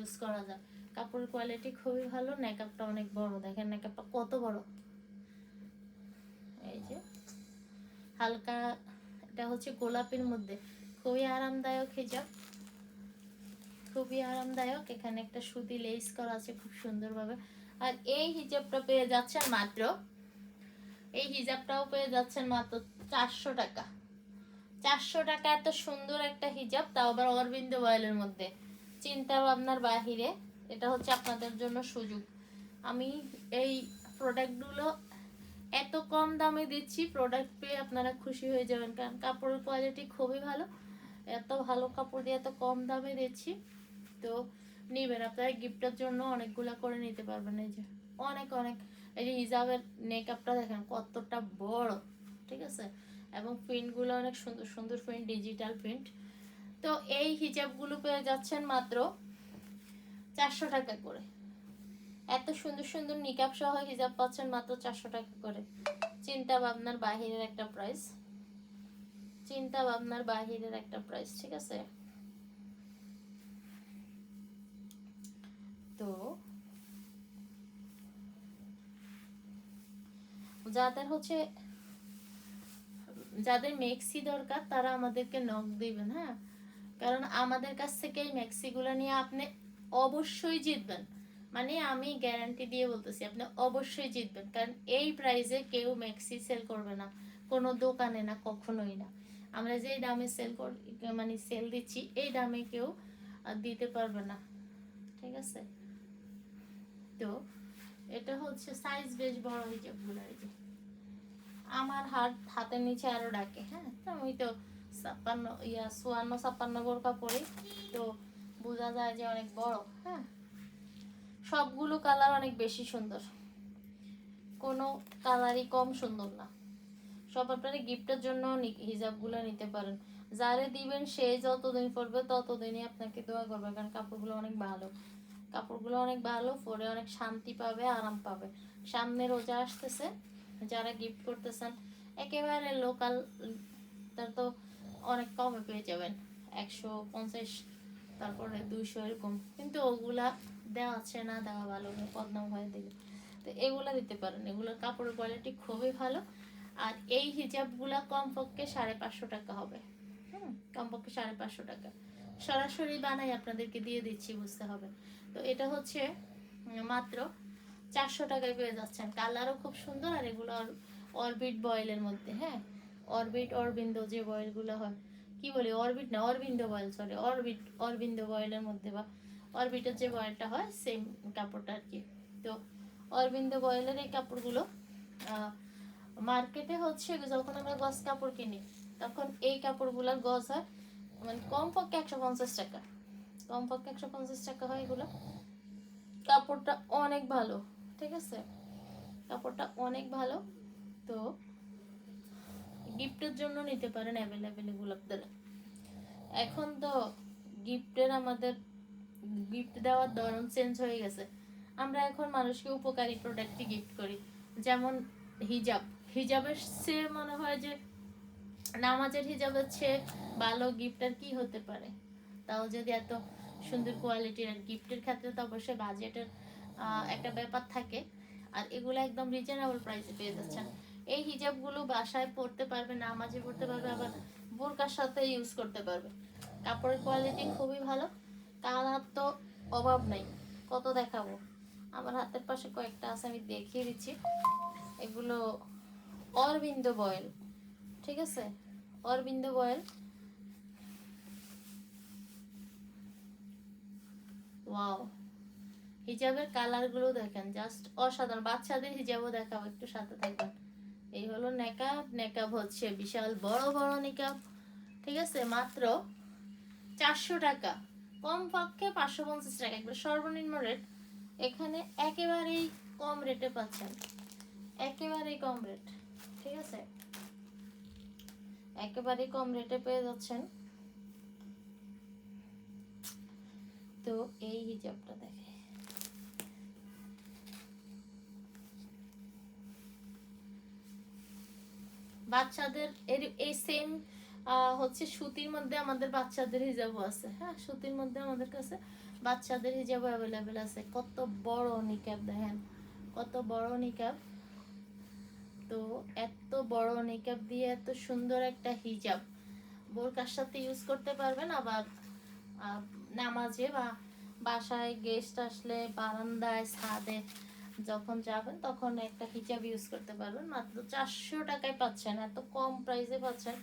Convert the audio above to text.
Use করা যায়। কাপড়ের কোয়ালিটি খুবই ভালো, নেকআপটা অনেক বড়, দেখেন নেকআপটা কত বড়। এই যে হালকা, এটা হচ্ছে গোলাপির মধ্যে, খুবই আরামদায়ক হিজাব, খুবই আরামদায়ক। এখানে একটা সুতি লেস করা আছে খুব সুন্দরভাবে। আর এই হিজাবটা পেয়ে যাচ্ছেন মাত্র, এই হিজাবটাও পেয়ে যাচ্ছেন মাত্র 400 টাকা। 400 টাকা এত সুন্দর একটা হিজাব, তাও আবার অরবিন্দ অয়েলের মধ্যে, চিন্তা ভাবনার বাহিরে। এটা হচ্ছে আপনাদের জন্য সুযোগ। আমি এই প্রোডাক্টগুলো এত কম দামে দিচ্ছি, প্রোডাক্ট পেয়ে আপনারা খুশি হয়ে যাবেন, কারণ কাপড়ের কোয়ালিটি খুবই ভালো। এত ভালো কাপড় দিয়ে এত কম দামে দিচ্ছি, তো নিবেন আপনারা গিফটের জন্য অনেকগুলা করে নিতে পারবেন। এই যে অনেক অনেক, এই যে হিজাবের নেকআপটা দেখেন কতটা বড়, ঠিক আছে, এবং প্রিন্টগুলো অনেক সুন্দর সুন্দর প্রিন্ট, ডিজিটাল প্রিন্ট। তো এই হিজাবগুলো পেয়ে যাচ্ছেন মাত্র 400 টাকা করে। এত সুন্দর সুন্দর নিকাব সহ হিজাব পাচ্ছেন মাত্র 400 টাকা করে। চিন্তা ভাবনার বাহিরের একটা প্রাইস, চিন্তা ভাবনার বাহিরের একটা প্রাইস, ঠিক আছে। তো যাদের হচ্ছে, যাদের মেক্সি দরকার তারা আমাদেরকে নক দিবেন, হ্যাঁ, কারণ আমাদের কাছ থেকে এই মেক্সিগুলো নিয়ে আপনি অবশ্যই জিতবেন। মানে আমি গ্যারান্টি দিয়ে বলতেছি আপনি অবশ্যই জিতবেন, কারণ এই প্রাইসে কেউ মেক্সি সেল করবে না, কোনো দোকানে না, কখনোই না। আমরা যেই দামে সেল করি, মানে সেল দিচ্ছি, এই দামে কেউ দিতে পারবে না, ঠিক আছে। তো এটা হচ্ছে সাইজ বেশ বড় হিজাবগুলো। এই যে আমার হাতের নিচে আরো ডাকে, হ্যাঁ, তো আমি তো 54 বোরকা পরি, তো বোঝা যায় যে অনেক বড়। হ্যাঁ, সবগুলো কালার অনেক বেশি সুন্দর, কোনো কালারই কম সুন্দর না। সব আপনারা গিফটের জন্য হিজাবগুলো নিতে পারেন। যারে দিবেন সে যতদিন পরবে ততদিনই আপনাকে দোয়া করবে, কারণ কাপড়গুলো অনেক ভালো, কাপড়গুলো অনেক ভালো, পরে অনেক শান্তি পাবে, আরাম পাবে। সামনে রোজা আসতেছে, যারা গিফট করতেছেন একেবারে লোকাল, তার তো অনেক কমে পেয়ে যাবেন, 150, তারপরে 200 এরকম, কিন্তু ওগুলা দেওয়া আছে না, দেওয়া ভালো না, বদনাম হয়ে দিলে। তো এগুলা দিতে পারেন, এগুলোর কাপড়ের কোয়ালিটি খুবই ভালো। আর এই হিজাবগুলা কমপক্ষে 550 টাকা হবে। কমপক্ষে 550 টাকা, সরাসরি বানাই আপনাদেরকে দিয়ে দিচ্ছি, বুঝতে হবে। তো এটা হচ্ছে মাত্র 400 টাকায় পেয়ে যাচ্ছেন। কালারও খুব সুন্দর, আর এগুলো অরবিট বয়েলের মধ্যে, হ্যাঁ, অরবিট অরবিন্দ যে বয়েলগুলো হয়, কি বলি, অরবিট না অরবিন্দ বয়েল, সরি, অরবিট অরবিন্দ বয়েলের মধ্যে, বা অরবিটের যে বয়েলটা হয় সেম কাপড়টা আর কি। তো অরবিন্দ বয়েলের এই কাপড়গুলো মার্কেটে হচ্ছে যখন আমরা গজ কাপড় কিনি, তখন এই কাপড়গুলোর গজ হয় মানে কমপক্ষে 150 টাকা, কমপক্ষে 150 টাকা হয় এগুলো। কাপড়টা অনেক ভালো, ঠিক আছে, কাপড়টা অনেক ভালো। তো গিফটের জন্য নিতে পারেন, অ্যাভেলেবেল এগুলো আপনারা। এখন তো গিফটের আমাদের গিফট দেওয়ার ধরন চেঞ্জ হয়ে গেছে। আমরা এখন মানুষকে উপকারী প্রোডাক্টই গিফট করি, যেমন হিজাব, হিজাবের চেয়ে মনে হয় যে নামাজের হিজাবের চেয়ে ভালো গিফট আর কি হতে পারে। তাও যদি এত সুন্দর কোয়ালিটির, আর গিফটের ক্ষেত্রে তো অবশ্যই বাজেটের একটা ব্যাপার থাকে। আর এগুলো একদম রিজনেবল প্রাইসে পেয়ে যাচ্ছেন। এই হিজাবগুলো বাসায় পরতে পারবে, নামাজে পরতে পারবে, আবার বোরকার সাথে ইউজ করতে পারবে। কাপড়ের কোয়ালিটি খুবই ভালো, কালার তো অভাব নাই, কত দেখাবো। আমার হাতের পাশে কয়েকটা আছে, আমি দেখিয়ে দিচ্ছি। এগুলো অরবিন্দ বয়েল, ঠিক আছে, অরবিন্দ বয়েল। ওয়াও, হিজাবের কালারগুলো দেখেন, জাস্ট অসাধারণ। বাচ্চাদের হিজাবও দেখাবো, একটু সাথে থাকবেন। এই হলো নেকাব, নেকাব হচ্ছে বিশাল বড় বড় নেকাব, ঠিক আছে, মাত্র 400 টাকা, কমপক্ষে 550 টাকা, একবার সর্বনিম্ন রেট। এখানে একেবারেই কম রেটে পাচ্ছেন, একেবারেই কম রেট, ঠিক আছে, একেবারেই কম রেটে পেয়ে যাচ্ছেন। তো এই হিজাবটা দেখে, বাচ্চাদের এর এই সেম হচ্ছে সুতির মধ্যে আমাদের বাচ্চাদের হিজাবও আছে, হ্যাঁ, সুতির মধ্যে আমাদের কাছে বাচ্চাদের হিজাব অ্যাভেলেবেল আছে। কত বড় নিকাব দেখেন, কত বড় নিকাব। তো এত বড় নিকাব দিয়ে এত সুন্দর একটা হিজাব বোরকার সাথে ইউজ করতে পারবেন। আবার নামাজে বা বাসায় গেস্ট আসলে বারান্দায় ছাদে যখন যাবেন তখন একটা হিজাব ইউজ করতে পারবেন। মাত্র 400 টাকায় পাচ্ছেন, এত কম প্রাইসে পাচ্ছেন।